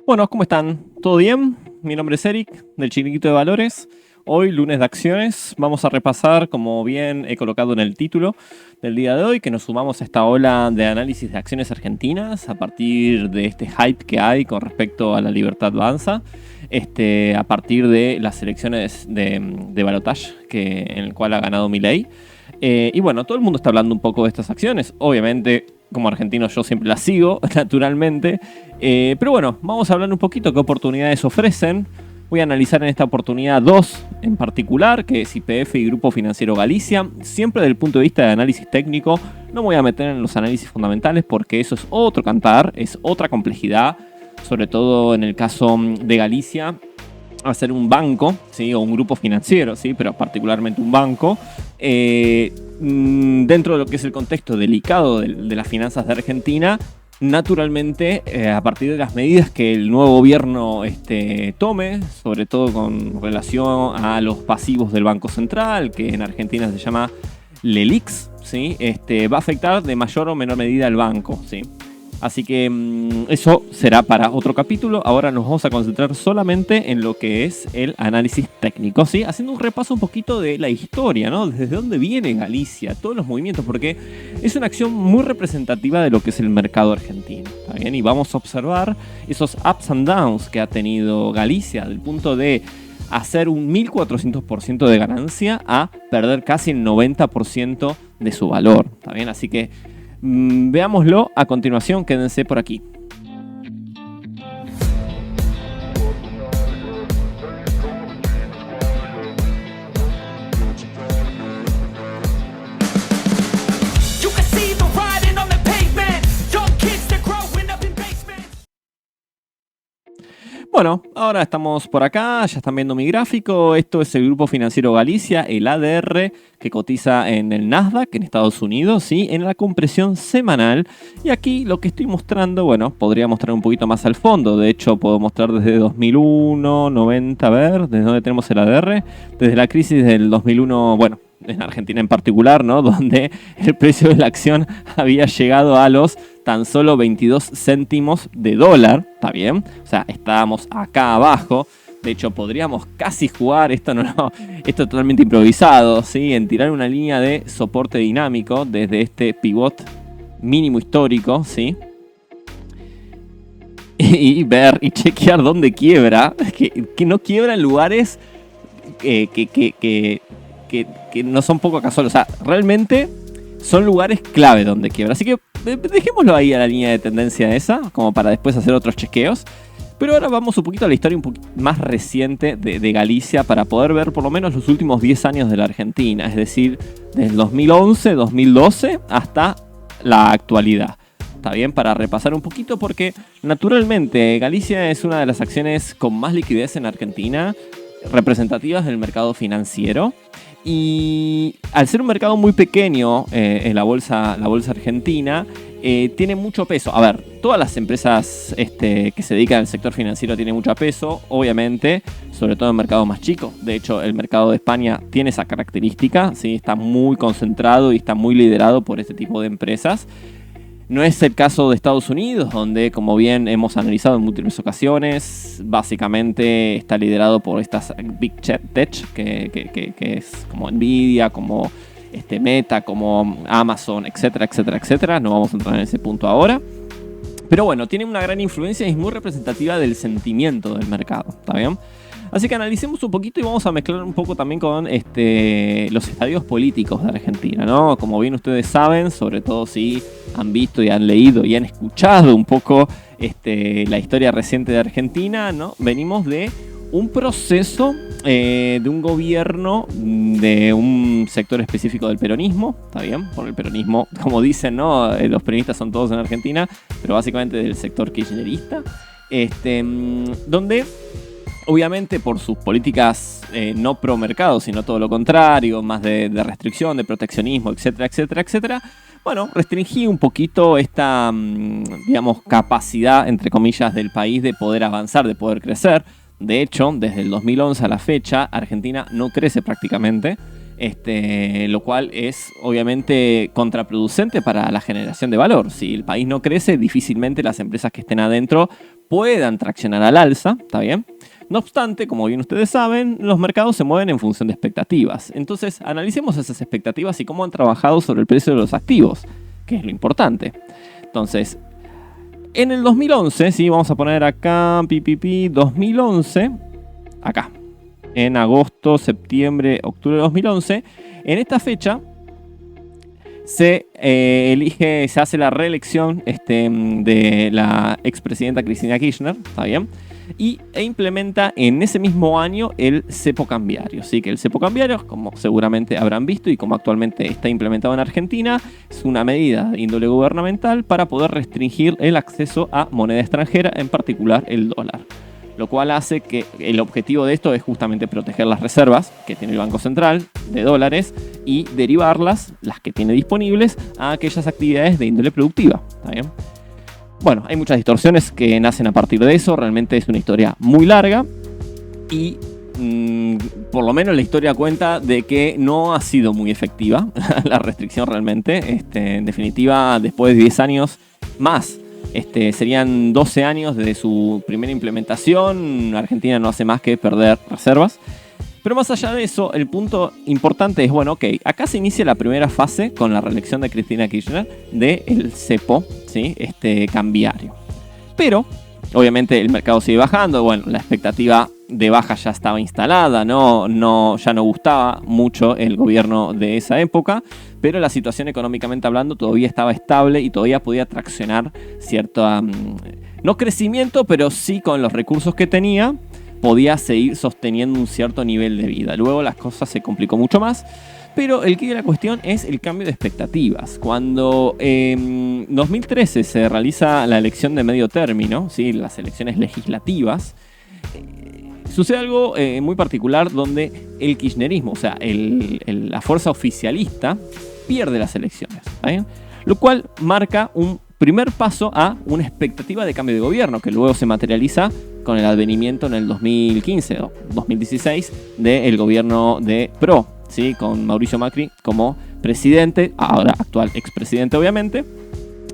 Bueno, ¿cómo están? ¿Todo bien? Mi nombre es Eric, del Chiringuito de Valores. Hoy, lunes de acciones, vamos a repasar, como bien he colocado en el título del día de hoy, que nos sumamos a esta ola de análisis de acciones argentinas a partir de este hype que hay con respecto a la libertad avanza, a partir de las elecciones de balotaje en el cual ha ganado Milei. Y bueno, todo el mundo está hablando un poco de estas acciones. Obviamente, como argentino yo siempre las sigo, naturalmente. Pero bueno, vamos a hablar un poquito qué oportunidades ofrecen. Voy a analizar en esta oportunidad dos en particular, que es YPF y Grupo Financiero Galicia. Siempre desde el punto de vista de análisis técnico, no me voy a meter en los análisis fundamentales porque eso es otro cantar, es otra complejidad. Sobre todo en el caso de Galicia, a ser un banco, ¿sí? O un grupo financiero, ¿sí? Pero particularmente un banco, dentro de lo que es el contexto delicado de las finanzas de Argentina, naturalmente, a partir de las medidas que el nuevo gobierno tome, sobre todo con relación a los pasivos del Banco Central, que en Argentina se llama LELIX, ¿sí? Va a afectar de mayor o menor medida al banco, ¿sí? Así que eso será para otro capítulo. Ahora nos vamos a concentrar solamente en lo que es el análisis técnico, ¿sí? Haciendo un repaso un poquito de la historia, ¿no? Desde dónde viene Galicia, todos los movimientos, porque es una acción muy representativa de lo que es el mercado argentino, ¿está bien? Y vamos a observar esos ups and downs que ha tenido Galicia, del punto de hacer un 1400% de ganancia a perder casi el 90% de su valor, ¿está bien? Así que veámoslo a continuación, quédense por aquí. Bueno, ahora estamos por acá, ya están viendo mi gráfico. Esto es el Grupo Financiero Galicia, el ADR, que cotiza en el Nasdaq en Estados Unidos, ¿sí? En la compresión semanal. Y aquí lo que estoy mostrando, bueno, podría mostrar un poquito más al fondo. De hecho, puedo mostrar desde 2001, 90, a ver, desde dónde tenemos el ADR. Desde la crisis del 2001, bueno, en Argentina en particular, ¿no? Donde el precio de la acción había llegado a los tan solo 22 céntimos de dólar, ¿está bien? O sea, estábamos acá abajo. De hecho, podríamos casi jugar, esto es totalmente improvisado, ¿sí? En tirar una línea de soporte dinámico desde este pivot mínimo histórico, ¿sí? Y ver y chequear dónde quiebra, que no quiebra en lugares que no son poco casuales. O sea, realmente son lugares clave donde quiebra. Así que dejémoslo ahí a la línea de tendencia esa, como para después hacer otros chequeos. Pero ahora vamos un poquito a la historia un poquito más reciente de Galicia para poder ver por lo menos los últimos 10 años de la Argentina. Es decir, desde el 2011, 2012 hasta la actualidad. Está bien, para repasar un poquito, porque naturalmente Galicia es una de las acciones con más liquidez en Argentina, representativas del mercado financiero. Y al ser un mercado muy pequeño en la bolsa argentina, tiene mucho peso. A ver, todas las empresas que se dedican al sector financiero tienen mucho peso, obviamente, sobre todo en mercados más chicos. De hecho, el mercado de España tiene esa característica, ¿sí? Está muy concentrado y está muy liderado por este tipo de empresas. No es el caso de Estados Unidos, donde, como bien hemos analizado en múltiples ocasiones, básicamente está liderado por estas Big Tech, que es como Nvidia, como Meta, como Amazon, etcétera, etcétera, etcétera. No vamos a entrar en ese punto ahora. Pero bueno, tiene una gran influencia y es muy representativa del sentimiento del mercado, ¿está bien? Así que analicemos un poquito y vamos a mezclar un poco también con los estadios políticos de Argentina, ¿no? Como bien ustedes saben, sobre todo si han visto y han leído y han escuchado un poco la historia reciente de Argentina, ¿no? Venimos de un proceso de un gobierno de un sector específico del peronismo, ¿está bien? Por el peronismo, como dicen, ¿no? Los peronistas son todos en Argentina, pero básicamente del sector kirchnerista, donde obviamente por sus políticas no pro mercado, sino todo lo contrario, más de restricción, de proteccionismo, etcétera, etcétera, etcétera. Bueno, restringí un poquito esta, digamos, capacidad, entre comillas, del país de poder avanzar, de poder crecer. De hecho, desde el 2011 a la fecha, Argentina no crece prácticamente. Lo cual es obviamente contraproducente para la generación de valor. Si el país no crece, difícilmente las empresas que estén adentro puedan traccionar al alza, ¿está bien? No obstante, como bien ustedes saben, los mercados se mueven en función de expectativas. Entonces, analicemos esas expectativas y cómo han trabajado sobre el precio de los activos, que es lo importante. Entonces, en el 2011, sí, vamos a poner acá, 2011, acá, en agosto, septiembre, octubre de 2011, en esta fecha se hace la reelección de la expresidenta Cristina Kirchner, ¿está bien? E implementa en ese mismo año el cepo cambiario. ¿Sí? Que el cepo cambiario, como seguramente habrán visto y como actualmente está implementado en Argentina, es una medida de índole gubernamental para poder restringir el acceso a moneda extranjera, en particular el dólar. Lo cual hace que el objetivo de esto es justamente proteger las reservas que tiene el Banco Central de dólares y derivarlas, las que tiene disponibles, a aquellas actividades de índole productiva. ¿Está bien? Bueno, hay muchas distorsiones que nacen a partir de eso. Realmente es una historia muy larga y por lo menos la historia cuenta de que no ha sido muy efectiva la restricción realmente. En definitiva, después de 10 años más, serían 12 años desde su primera implementación. Argentina no hace más que perder reservas. Pero más allá de eso, el punto importante es, bueno, ok, acá se inicia la primera fase con la reelección de Cristina Kirchner del cepo, ¿sí? Cambiario. Pero, obviamente, el mercado sigue bajando. Bueno, la expectativa de baja ya estaba instalada, ya no gustaba mucho el gobierno de esa época, pero la situación económicamente hablando todavía estaba estable y todavía podía traccionar cierto, no crecimiento, pero sí con los recursos que tenía, podía seguir sosteniendo un cierto nivel de vida. Luego las cosas se complicó mucho más, pero el quid de la cuestión es el cambio de expectativas. Cuando en 2013 se realiza la elección de medio término, ¿sí? Las elecciones legislativas, sucede algo muy particular donde el kirchnerismo, o sea, la fuerza oficialista, pierde las elecciones, ¿bien? Lo cual marca un primer paso a una expectativa de cambio de gobierno, que luego se materializa con el advenimiento en el 2015 o 2016 del gobierno de PRO, ¿sí? Con Mauricio Macri como presidente, ahora actual expresidente obviamente,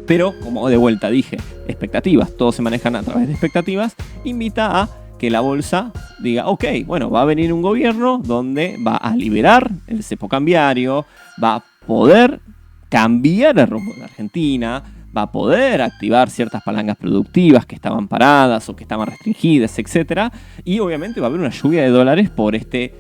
pero como de vuelta dije, expectativas, todos se manejan a través de expectativas, invita a que la bolsa diga, ok, bueno, va a venir un gobierno donde va a liberar el cepo cambiario, va a poder cambiar el rumbo de la Argentina, va a poder activar ciertas palancas productivas que estaban paradas o que estaban restringidas, etc. Y obviamente va a haber una lluvia de dólares por este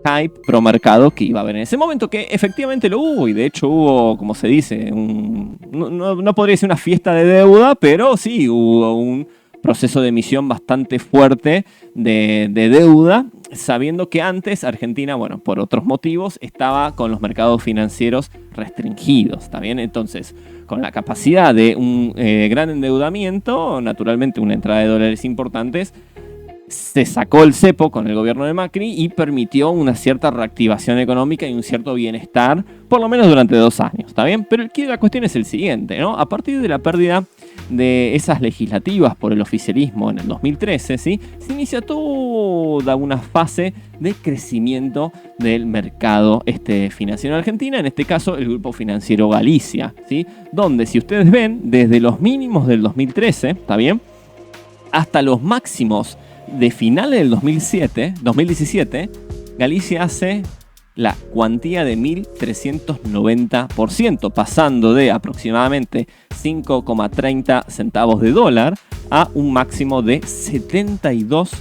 hype pro mercado que iba a haber en ese momento, que efectivamente lo hubo, y de hecho hubo, como se dice, no podría ser una fiesta de deuda, pero sí hubo un proceso de emisión bastante fuerte de deuda, sabiendo que antes Argentina, bueno, por otros motivos, estaba con los mercados financieros restringidos, ¿está bien? Entonces, con la capacidad de un gran endeudamiento, naturalmente una entrada de dólares importantes, se sacó el cepo con el gobierno de Macri y permitió una cierta reactivación económica y un cierto bienestar, por lo menos durante 2 años, ¿está bien? Pero el quid de la cuestión es el siguiente, ¿no? A partir de la pérdida de esas legislativas por el oficialismo en el 2013, ¿sí? Se inicia toda una fase de crecimiento del mercado financiero en Argentina, en este caso el Grupo Financiero Galicia, ¿sí? Donde, si ustedes ven, desde los mínimos del 2013, ¿está bien?, hasta los máximos de finales del 2017, Galicia hace la cuantía de 1.390%, pasando de aproximadamente 5,30 centavos de dólar a un máximo de 72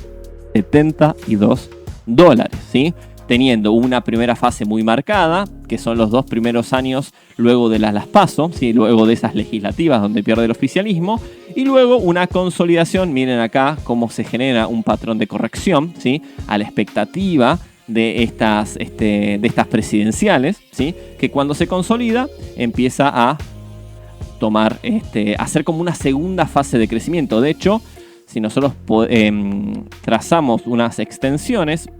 dólares, ¿sí? Teniendo una primera fase muy marcada, que son los 2 primeros años luego de las PASO, ¿sí? Luego de esas legislativas donde pierde el oficialismo, y luego una consolidación. Miren acá cómo se genera un patrón de corrección, ¿sí? A la expectativa de estas presidenciales, ¿sí? Que cuando se consolida empieza a tomar, a hacer como una segunda fase de crecimiento. De hecho, si nosotros trazamos unas extensiones,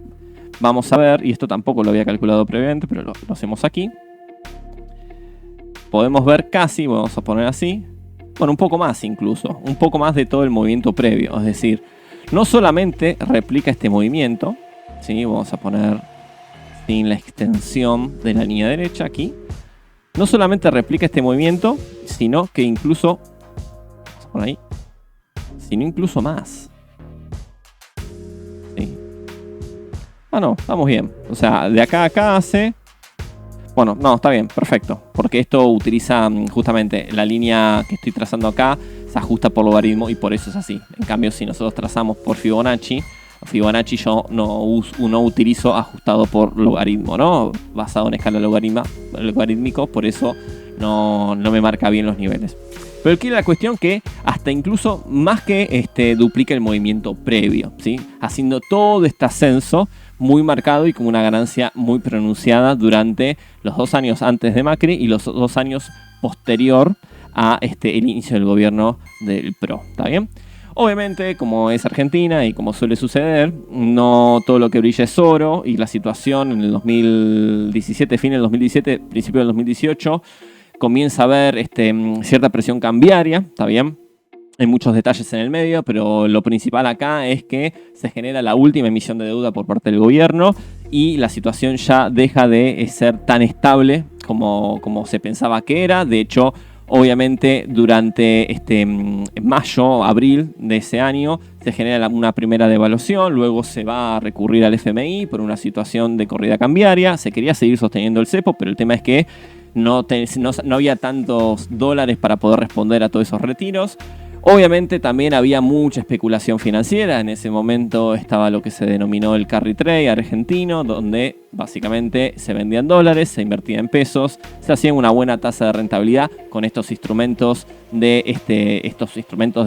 vamos a ver, y esto tampoco lo había calculado previamente, pero lo hacemos aquí. Podemos ver casi, vamos a poner así, bueno, un poco más incluso, un poco más de todo el movimiento previo. Es decir, no solamente replica este movimiento, ¿sí? Vamos a poner ¿sí? La extensión de la línea derecha aquí. No solamente replica este movimiento, sino que incluso, por ahí, sino incluso más. Sí. Ah, no, estamos bien. O sea, de acá a acá hace... Bueno, no, está bien, perfecto. Porque esto utiliza justamente la línea que estoy trazando acá, se ajusta por logaritmo y por eso es así. En cambio, si nosotros trazamos por Fibonacci yo no utilizo ajustado por logaritmo, ¿no? Basado en escala logarítmico, por eso no me marca bien los niveles. Pero aquí la cuestión que hasta incluso más que duplica el movimiento previo, ¿sí? Haciendo todo este ascenso muy marcado y con una ganancia muy pronunciada durante los 2 años antes de Macri y los 2 años posterior a el inicio del gobierno del PRO, ¿está bien? Obviamente, como es Argentina y como suele suceder, no todo lo que brilla es oro y la situación en el 2017, fin del 2017, principio del 2018, comienza a haber cierta presión cambiaria, ¿está bien? Hay muchos detalles en el medio, pero lo principal acá es que se genera la última emisión de deuda por parte del gobierno y la situación ya deja de ser tan estable como se pensaba que era. De hecho, obviamente durante mayo, abril de ese año se genera una primera devaluación, luego se va a recurrir al FMI por una situación de corrida cambiaria. Se quería seguir sosteniendo el cepo, pero el tema es que no había tantos dólares para poder responder a todos esos retiros. Obviamente también había mucha especulación financiera. En ese momento estaba lo que se denominó el carry trade argentino, donde básicamente se vendían dólares, se invertía en pesos, se hacía una buena tasa de rentabilidad con estos instrumentos de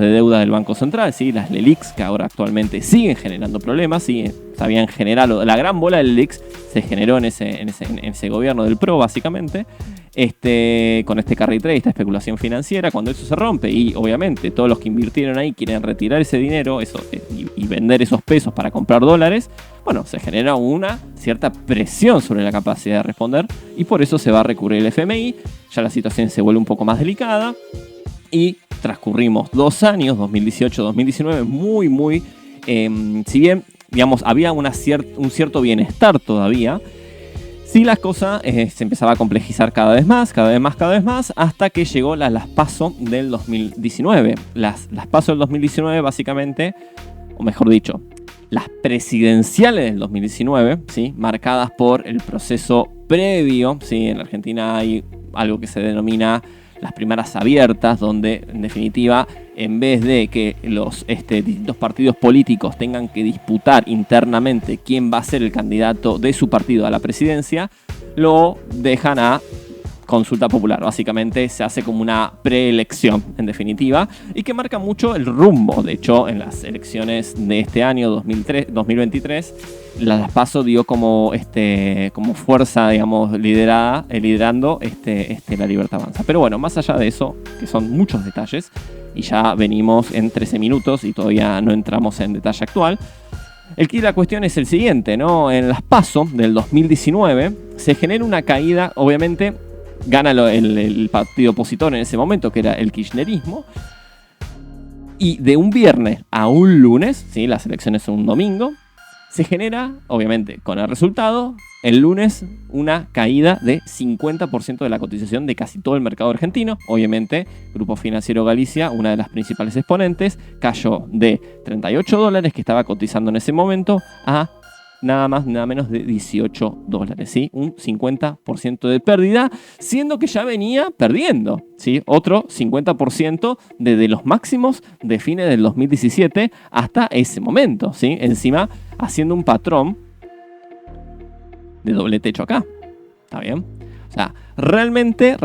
deuda del Banco Central, ¿sí? Las LELIQs, que ahora actualmente siguen generando problemas, ¿sí? Se habían generado, la gran bola de LELIQs se generó en ese gobierno del PRO, básicamente. Con este carry trade, esta especulación financiera, cuando eso se rompe y obviamente todos los que invirtieron ahí quieren retirar ese dinero y vender esos pesos para comprar dólares, bueno, se genera una cierta presión sobre la capacidad de responder y por eso se va a recurrir al FMI. Ya la situación se vuelve un poco más delicada y transcurrimos 2 años, 2018-2019, muy, si bien, digamos, había un cierto bienestar todavía, sí, las cosas se empezaba a complejizar cada vez más, hasta que llegó las PASO del 2019. Las PASO del 2019, básicamente, o mejor dicho, las presidenciales del 2019, ¿sí? Marcadas por el proceso previo, ¿sí? En Argentina hay algo que se denomina las primarias abiertas, donde en definitiva, en vez de que los distintos partidos políticos tengan que disputar internamente quién va a ser el candidato de su partido a la presidencia, lo dejan a consulta popular. Básicamente se hace como una preelección, en definitiva, y que marca mucho el rumbo. De hecho, en las elecciones de este año 2023, las PASO dio como fuerza, digamos, liderando La Libertad Avanza. Pero bueno, más allá de eso, que son muchos detalles, y ya venimos en 13 minutos y todavía no entramos en detalle actual. La cuestión es el siguiente, ¿no? En las PASO del 2019 se genera una caída, obviamente gana el partido opositor en ese momento, que era el kirchnerismo, y de un viernes a un lunes, ¿sí? Las elecciones son un domingo, se genera, obviamente, con el resultado, el lunes una caída de 50% de la cotización de casi todo el mercado argentino. Obviamente, Grupo Financiero Galicia, una de las principales exponentes, cayó de $38 que estaba cotizando en ese momento a nada más, nada menos de $18, ¿sí? Un 50% de pérdida, siendo que ya venía perdiendo, ¿sí? Otro 50% desde los máximos de fines del 2017 hasta ese momento, ¿sí? Encima, haciendo un patrón de doble techo acá. ¿Está bien? O sea, realmente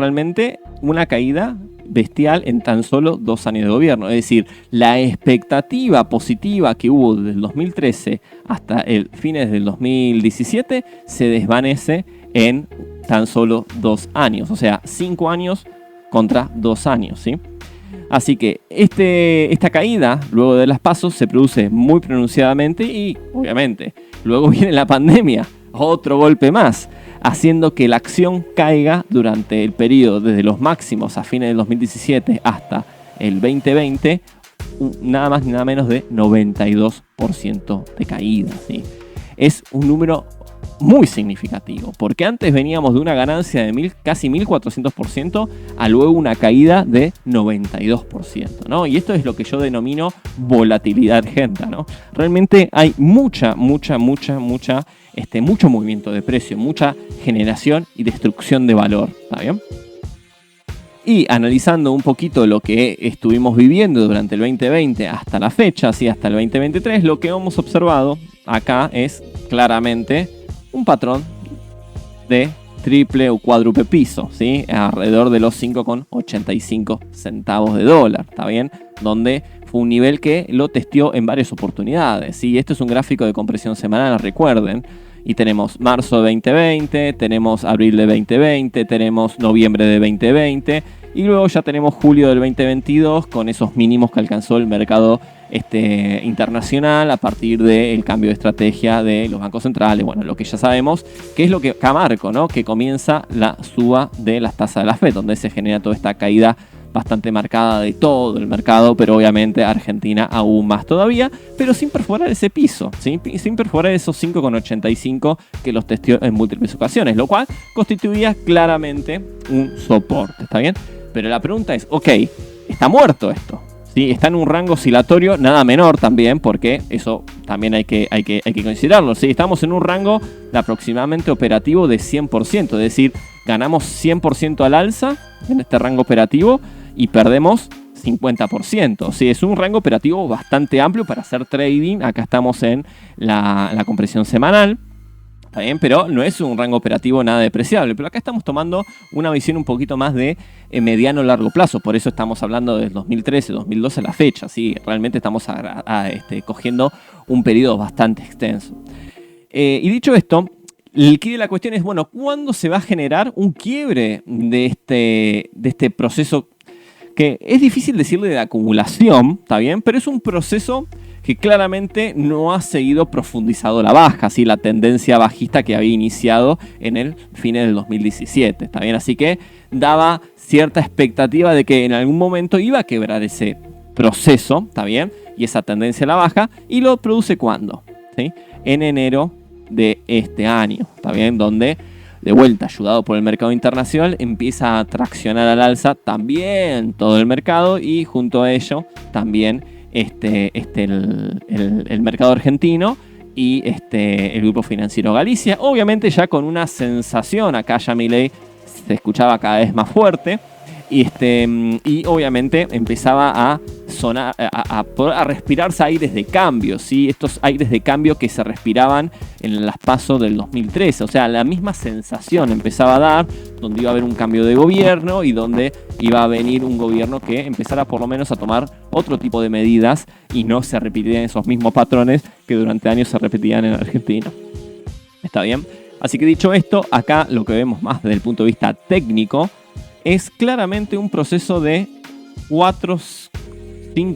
una caída bestial en tan solo 2 años de gobierno. Es decir, la expectativa positiva que hubo desde el 2013 hasta el fines del 2017 se desvanece en tan solo 2 años. O sea, 5 años contra 2 años, ¿sí? Así que esta caída, luego de las PASO, se produce muy pronunciadamente y, obviamente, luego viene la pandemia, otro golpe más, haciendo que la acción caiga durante el periodo desde los máximos a fines del 2017 hasta el 2020, nada más ni nada menos de 92% de caída, ¿sí? Es un número muy significativo, porque antes veníamos de una ganancia de casi 1400% a luego una caída de 92%, ¿no? Y esto es lo que yo denomino volatilidad argenta, ¿no? Realmente hay mucho movimiento de precio, mucha generación y destrucción de valor, ¿está bien? Y analizando un poquito lo que estuvimos viviendo durante el 2020 hasta la fecha, así hasta el 2023, lo que hemos observado acá es claramente un patrón de triple o cuádruple piso, ¿sí? Alrededor de los 5,85 centavos de dólar, ¿está bien? Donde fue un nivel que lo testeó en varias oportunidades, ¿sí? Esto es un gráfico de compresión semanal, recuerden. Y tenemos marzo de 2020, tenemos abril de 2020, tenemos noviembre de 2020 y luego ya tenemos julio del 2022 con esos mínimos que alcanzó el mercado internacional a partir del cambio de estrategia de los bancos centrales. Bueno, lo que ya sabemos que es lo que acá marco, ¿no? Que comienza la suba de las tasas de la FED, donde se genera toda esta caída bastante marcada de todo el mercado, pero obviamente Argentina aún más todavía, pero sin perforar ese piso, ¿sí? Sin perforar esos 5,85 que los testeó en múltiples ocasiones, lo cual constituía claramente un soporte, ¿está bien? Pero la pregunta es, ok, ¿está muerto esto? ¿Sí? Está en un rango oscilatorio nada menor también, porque eso también hay que considerarlo, ¿sí? Estamos en un rango de aproximadamente operativo de 100%, es decir, ganamos 100% al alza en este rango operativo y perdemos 50%. Sí, es un rango operativo bastante amplio para hacer trading. Acá estamos en la compresión semanal. Está bien, pero no es un rango operativo nada despreciable. Pero acá estamos tomando una visión un poquito más de mediano largo plazo. Por eso estamos hablando del 2013, 2012 a la fecha. ¿Sí? Realmente estamos cogiendo un periodo bastante extenso. Y dicho esto, el quid de la cuestión es, bueno, ¿cuándo se va a generar un quiebre de este proceso? Que es difícil decirle de acumulación, ¿está bien? Pero es un proceso que claramente no ha seguido profundizado la baja, ¿sí? La tendencia bajista que había iniciado en el fin del 2017, ¿está bien? Así que daba cierta expectativa de que en algún momento iba a quebrar ese proceso, ¿está bien? Y esa tendencia a la baja, y lo produce ¿cuándo? ¿Sí? En enero de este año, ¿está bien? Donde de vuelta, ayudado por el mercado internacional, empieza a traccionar al alza también todo el mercado y junto a ello también el mercado argentino y el grupo financiero Galicia. Obviamente ya con una sensación, acá ya Milei se escuchaba cada vez más fuerte y obviamente empezaba a sonar, a respirarse aires de cambio, ¿sí? Estos aires de cambio que se respiraban en las PASO del 2013, o sea, la misma sensación empezaba a dar, donde iba a haber un cambio de gobierno y donde iba a venir un gobierno que empezara por lo menos a tomar otro tipo de medidas y no se repitirían esos mismos patrones que durante años se repetían en Argentina. ¿Está bien? Así que dicho esto, acá lo que vemos más desde el punto de vista técnico es claramente un proceso de 4-5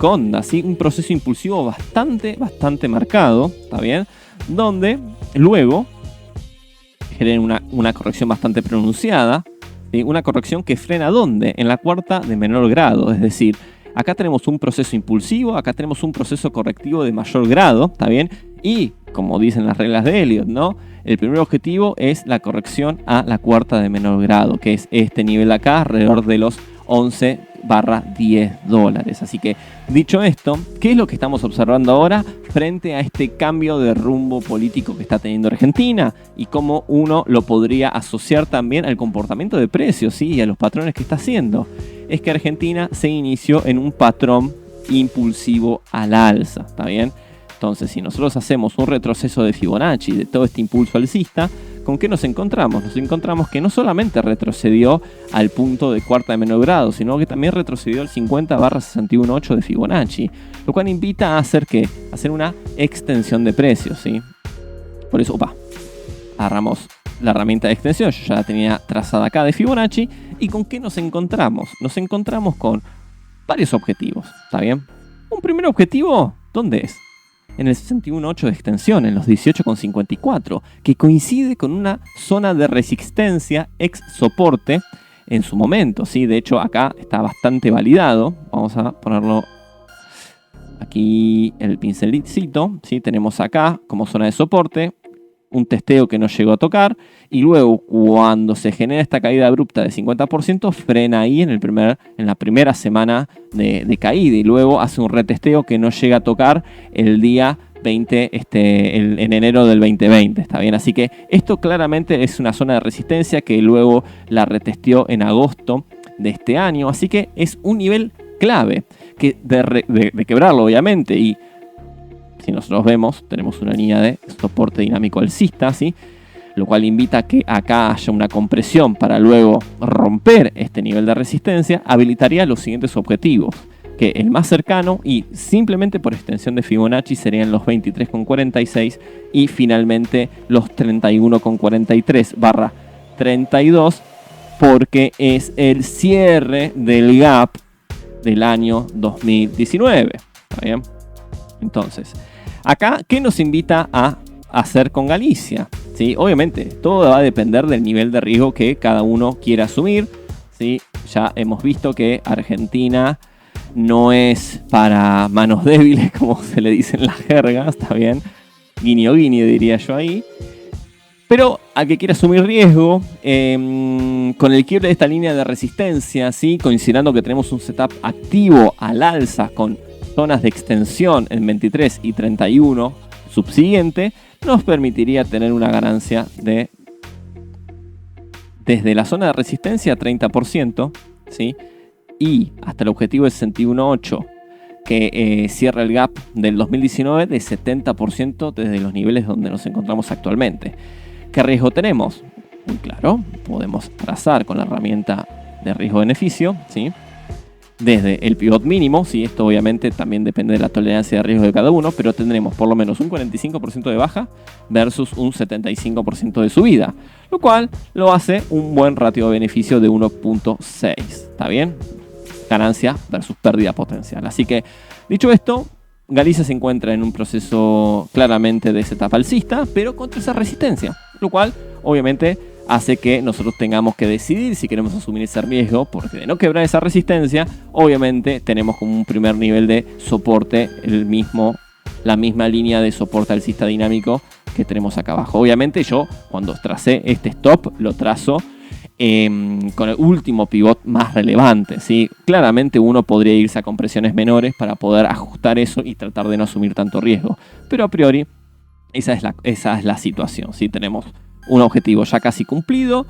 ondas, ¿sí? Un proceso impulsivo bastante marcado, ¿está bien? Donde luego genera una corrección bastante pronunciada, ¿sí? Una corrección que frena ¿dónde? En la cuarta de menor grado, es decir, acá tenemos un proceso impulsivo, acá tenemos un proceso correctivo de mayor grado, ¿está bien? Y, como dicen las reglas de Elliott, ¿no? El primer objetivo es la corrección a la cuarta de menor grado, que es este nivel acá, alrededor de los 11/10 dólares. Así que, dicho esto, ¿qué es lo que estamos observando ahora frente a este cambio de rumbo político que está teniendo Argentina? Y cómo uno lo podría asociar también al comportamiento de precios, ¿sí? Y a los patrones que está haciendo. Es que Argentina se inició en un patrón impulsivo al alza, ¿está bien? Entonces, si nosotros hacemos un retroceso de Fibonacci de todo este impulso alcista, ¿con qué nos encontramos? Nos encontramos que no solamente retrocedió al punto de cuarta de menor grado, sino que también retrocedió al 50/61.8 de Fibonacci, lo cual invita a hacer ¿qué? Hacer una extensión de precios, ¿sí? Por eso, agarramos la herramienta de extensión, yo ya la tenía trazada acá de Fibonacci, ¿y con qué nos encontramos? Nos encontramos con varios objetivos, ¿está bien? Un primer objetivo, ¿dónde es? En el 61.8 de extensión, en los 18,54, que coincide con una zona de resistencia ex soporte en su momento, ¿sí? De hecho, acá está bastante validado. Vamos a ponerlo aquí el pincelcito, ¿sí? Tenemos acá como zona de soporte un testeo que no llegó a tocar, y luego cuando se genera esta caída abrupta de 50%, frena ahí en la primera semana de caída, y luego hace un retesteo que no llega a tocar el día 20, en enero del 2020, ¿está bien? Así que esto claramente es una zona de resistencia que luego la retesteó en agosto de este año, así que es un nivel clave que de quebrarlo, obviamente, y si nosotros vemos, tenemos una línea de soporte dinámico alcista, ¿sí? Lo cual invita a que acá haya una compresión para luego romper este nivel de resistencia, habilitaría los siguientes objetivos, que el más cercano y simplemente por extensión de Fibonacci serían los 23,46 y finalmente los 31,43/32, porque es el cierre del gap del año 2019, ¿está bien? Entonces, acá, ¿qué nos invita a hacer con Galicia? ¿Sí? Obviamente, todo va a depender del nivel de riesgo que cada uno quiera asumir, ¿sí? Ya hemos visto que Argentina no es para manos débiles, como se le dice en la jerga, ¿está bien? Guiño guiño diría yo ahí. Pero al que quiera asumir riesgo, con el quiebre de esta línea de resistencia, ¿sí? Considerando que tenemos un setup activo al alza con zonas de extensión en 23 y 31 subsiguiente, nos permitiría tener una ganancia de desde la zona de resistencia 30%, ¿sí? Y hasta el objetivo de 61.8, que cierra el gap del 2019 de 70% desde los niveles donde nos encontramos actualmente. ¿Qué riesgo tenemos? Muy claro, podemos trazar con la herramienta de riesgo-beneficio, ¿sí? Desde el pivot mínimo, ¿sí? Esto obviamente también depende de la tolerancia de riesgo de cada uno, pero tendremos por lo menos un 45% de baja versus un 75% de subida, lo cual lo hace un buen ratio de beneficio de 1.6, ¿está bien? Ganancia versus pérdida potencial. Así que, dicho esto, Galicia se encuentra en un proceso claramente de setup alcista, pero contra esa resistencia, lo cual obviamente hace que nosotros tengamos que decidir si queremos asumir ese riesgo, porque de no quebrar esa resistencia, obviamente tenemos como un primer nivel de soporte la misma línea de soporte alcista dinámico que tenemos acá abajo. Obviamente yo cuando tracé este stop lo trazo con el último pivot más relevante, ¿sí? Claramente uno podría irse a compresiones menores para poder ajustar eso y tratar de no asumir tanto riesgo, pero a priori esa es la situación, ¿sí? Tenemos un objetivo ya casi cumplido,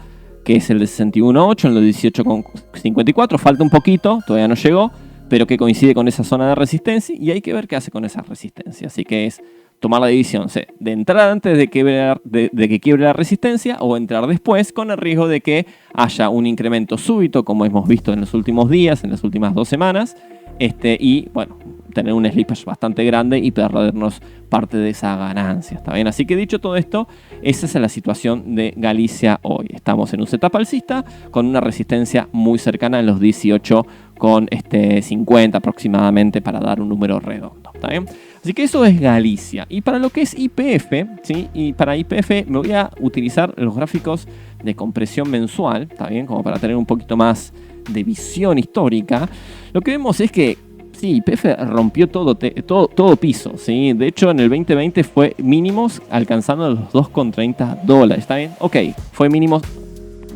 que es el de 61.8 en los 18,54, falta un poquito, todavía no llegó, pero que coincide con esa zona de resistencia y hay que ver qué hace con esa resistencia. Así que es tomar la división, ¿sí? De entrar antes de que quiebre la resistencia o entrar después, con el riesgo de que haya un incremento súbito, como hemos visto en los últimos días, en las últimas 2 semanas, y bueno, tener un slippage bastante grande y perdernos parte de esa ganancia, ¿está bien? Así que dicho todo esto, esa es la situación de Galicia hoy. Estamos en un setup alcista con una resistencia muy cercana en los 18,50 aproximadamente, para dar un número redondo, ¿está bien? Así que eso es Galicia. Y para lo que es YPF, ¿sí? Y para YPF me voy a utilizar los gráficos de compresión mensual, ¿está bien? Como para tener un poquito más de visión histórica. Lo que vemos es que sí, YPF rompió todo piso, ¿sí? De hecho, en el 2020 fue mínimos alcanzando los $2,30, ¿está bien? Ok, fue mínimos,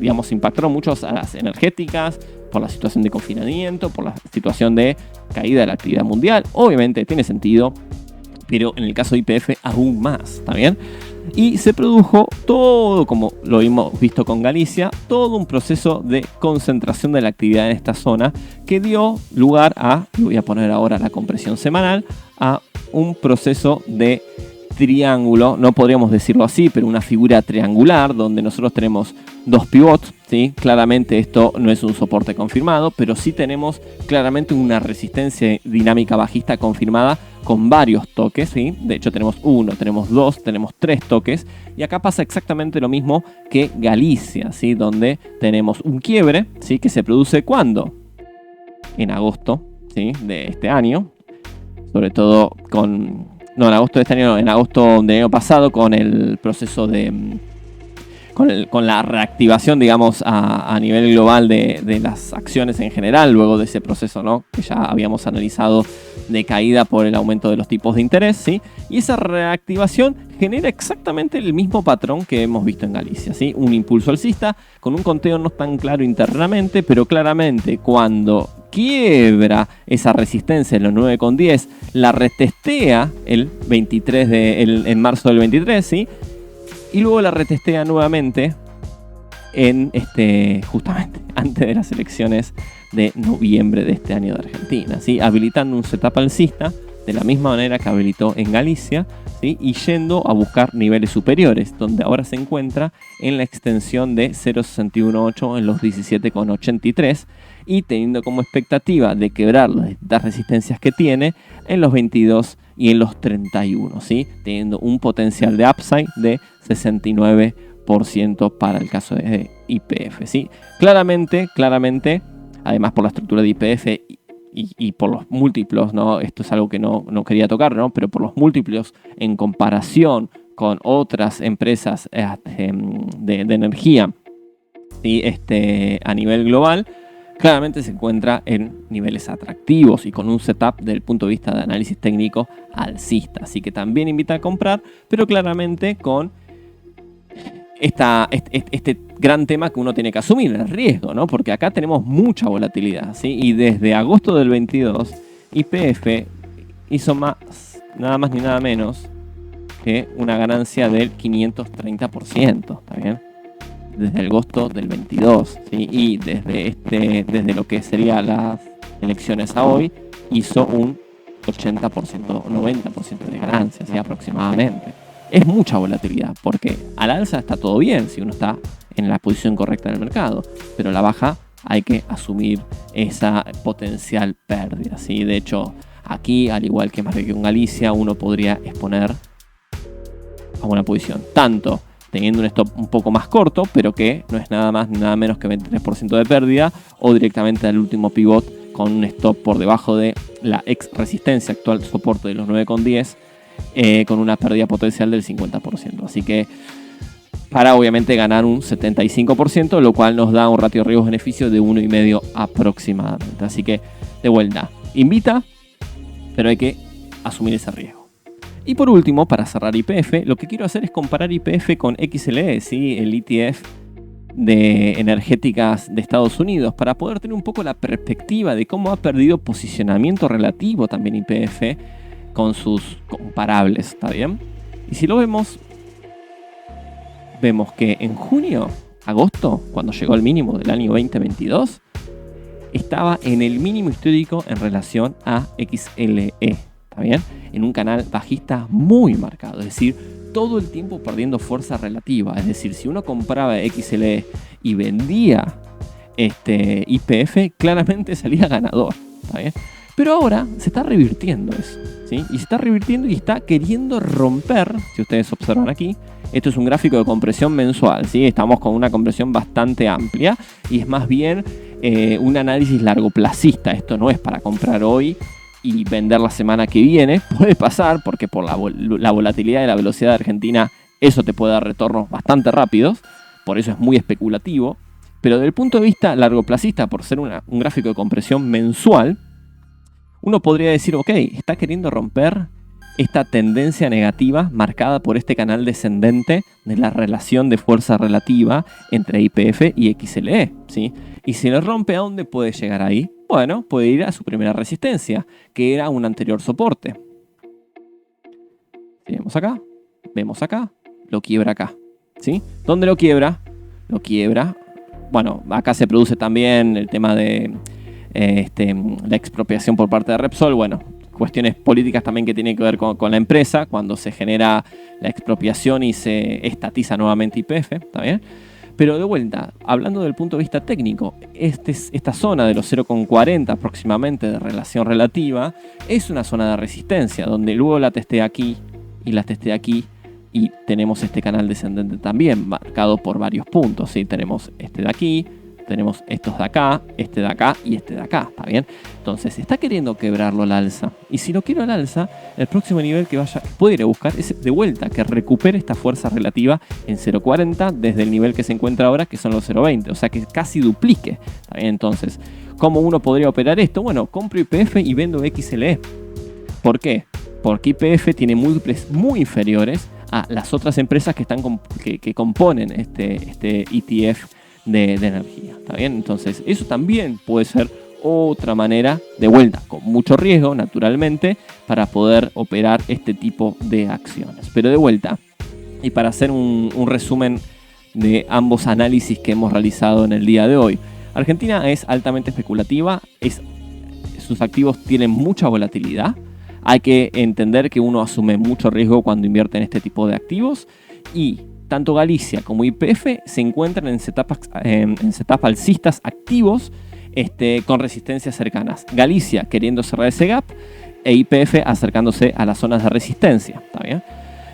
digamos, impactaron mucho a las energéticas por la situación de confinamiento, por la situación de caída de la actividad mundial. Obviamente tiene sentido, pero en el caso de YPF aún más, ¿está bien? Y se produjo todo, como lo hemos visto con Galicia, todo un proceso de concentración de la actividad en esta zona que dio lugar a, y voy a poner ahora la compresión semanal, a un proceso de triángulo, no podríamos decirlo así, pero una figura triangular donde nosotros tenemos 2 pivots, ¿sí? Claramente esto no es un soporte confirmado, pero sí tenemos claramente una resistencia dinámica bajista confirmada con varios toques, ¿sí? De hecho tenemos 1, tenemos 2, tenemos 3 toques, y acá pasa exactamente lo mismo que Galicia, ¿sí? Donde tenemos un quiebre, ¿sí? Que se produce ¿cuándo? En agosto, ¿sí? De este año, sobre todo con... No, en agosto de este año, en agosto del año pasado, con el proceso de... Con la reactivación, digamos, a nivel global de las acciones en general, luego de ese proceso, ¿no? Que ya habíamos analizado de caída por el aumento de los tipos de interés, ¿sí? Y esa reactivación genera exactamente el mismo patrón que hemos visto en Galicia, ¿sí? Un impulso alcista con un conteo no tan claro internamente, pero claramente cuando quiebra esa resistencia en los 9,10, la retestea el 23 en marzo del 23, ¿sí? Y luego la retestea nuevamente en justamente antes de las elecciones de noviembre de este año de Argentina, ¿sí? Habilitando un setup alcista de la misma manera que habilitó en Galicia, ¿sí? Y yendo a buscar niveles superiores, donde ahora se encuentra en la extensión de 0,618 en los 17,83 y teniendo como expectativa de quebrar las resistencias que tiene en los 22 y en los 31, ¿sí? Teniendo un potencial de upside de 69% para el caso de YPF, ¿sí? Claramente, además por la estructura de YPF y por los múltiplos, ¿no? Esto es algo que no quería tocar, ¿no? Pero por los múltiplos en comparación con otras empresas de energía, ¿sí? A nivel global, claramente se encuentra en niveles atractivos y con un setup desde el punto de vista de análisis técnico alcista. Así que también invita a comprar, pero claramente con este gran tema que uno tiene que asumir, el riesgo, ¿no? Porque acá tenemos mucha volatilidad, ¿sí? Y desde agosto del 22, YPF hizo nada más ni nada menos que una ganancia del 530%, ¿está bien? Desde agosto del 22, ¿sí? Y desde lo que serían las elecciones a hoy, hizo un 80% o 90% de ganancia, ¿sí? Aproximadamente. Es mucha volatilidad, porque al alza está todo bien si uno está en la posición correcta en el mercado, pero a la baja hay que asumir esa potencial pérdida, ¿sí? De hecho, aquí, al igual que más que en Galicia, uno podría exponer a una posición tanto teniendo un stop un poco más corto, pero que no es nada más ni nada menos que 23% de pérdida, o directamente al último pivot con un stop por debajo de la ex resistencia actual soporte de los 9,10, con una pérdida potencial del 50%. Así que para obviamente ganar un 75%, lo cual nos da un ratio riesgo-beneficio de 1,5 aproximadamente. Así que, de vuelta, invita, pero hay que asumir ese riesgo. Y por último, para cerrar YPF, lo que quiero hacer es comparar YPF con XLE, ¿sí? El ETF de energéticas de Estados Unidos, para poder tener un poco la perspectiva de cómo ha perdido posicionamiento relativo también YPF con sus comparables, ¿está bien? Y si lo vemos que en junio, agosto, cuando llegó al mínimo del año 2022, estaba en el mínimo histórico en relación a XLE, ¿está bien? En un canal bajista muy marcado, es decir, todo el tiempo perdiendo fuerza relativa. Es decir, si uno compraba XLE y vendía YPF, claramente salía ganador, ¿está bien? Pero ahora se está revirtiendo eso, ¿sí? Y se está revirtiendo y está queriendo romper, si ustedes observan aquí, esto es un gráfico de compresión mensual, ¿sí? Estamos con una compresión bastante amplia y es más bien un análisis largoplacista. Esto no es para comprar hoy y vender la semana que viene. Puede pasar porque por la volatilidad y la velocidad de Argentina eso te puede dar retornos bastante rápidos, por eso es muy especulativo. Pero desde el punto de vista largoplacista, por ser un gráfico de compresión mensual, uno podría decir, ok, está queriendo romper esta tendencia negativa marcada por este canal descendente de la relación de fuerza relativa entre YPF y XLE, ¿sí? Y si lo rompe, ¿a dónde puede llegar ahí? Bueno, puede ir a su primera resistencia, que era un anterior soporte. Si vemos acá, lo quiebra acá, ¿sí? ¿Dónde lo quiebra? Lo quiebra, bueno, acá se produce también el tema de la expropiación por parte de Repsol, bueno, cuestiones políticas también que tienen que ver con la empresa, cuando se genera la expropiación y se estatiza nuevamente YPF, ¿está bien? Pero de vuelta, hablando del punto de vista técnico, esta zona de los 0,40 aproximadamente de relación relativa es una zona de resistencia, donde luego la testé aquí y la testé aquí, y tenemos este canal descendente también marcado por varios puntos, ¿sí? Tenemos este de aquí, tenemos estos de acá, este de acá y este de acá, ¿está bien? Entonces está queriendo quebrarlo al alza, y si lo quiero al alza, el próximo nivel que puede ir a buscar es de vuelta que recupere esta fuerza relativa en 0,40 desde el nivel que se encuentra ahora, que son los 0,20, o sea que casi duplique, ¿está bien? Entonces, ¿cómo uno podría operar esto? Bueno, compro YPF y vendo XLE. ¿Por qué? Porque YPF tiene múltiples muy inferiores a las otras empresas que que componen este ETF de energía. ¿Está bien? Entonces, eso también puede ser otra manera, de vuelta, con mucho riesgo, naturalmente, para poder operar este tipo de acciones. Pero de vuelta, y para hacer un resumen de ambos análisis que hemos realizado en el día de hoy, Argentina es altamente especulativa, sus activos tienen mucha volatilidad. Hay que entender que uno asume mucho riesgo cuando invierte en este tipo de activos, y tanto Galicia como YPF se encuentran en setups alcistas activos con resistencias cercanas. Galicia queriendo cerrar ese gap e YPF acercándose a las zonas de resistencia. ¿Está bien?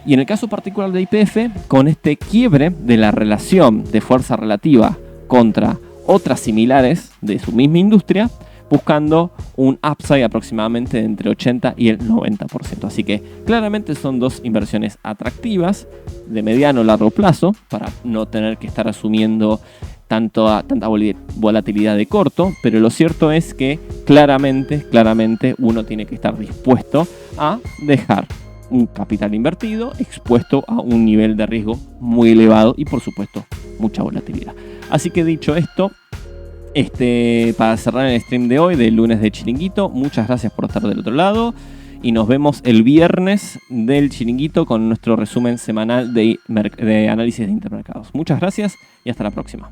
Y en el caso particular de YPF, con este quiebre de la relación de fuerza relativa contra otras similares de su misma industria, buscando un upside aproximadamente de entre 80 y el 90%. Así que claramente son dos inversiones atractivas de mediano o largo plazo para no tener que estar asumiendo tanta volatilidad de corto, pero lo cierto es que claramente uno tiene que estar dispuesto a dejar un capital invertido expuesto a un nivel de riesgo muy elevado y por supuesto mucha volatilidad. Así que dicho esto, para cerrar el stream de hoy, del lunes de Chiringuito, muchas gracias por estar del otro lado y nos vemos el viernes del Chiringuito con nuestro resumen semanal de análisis de intermercados. Muchas gracias y hasta la próxima.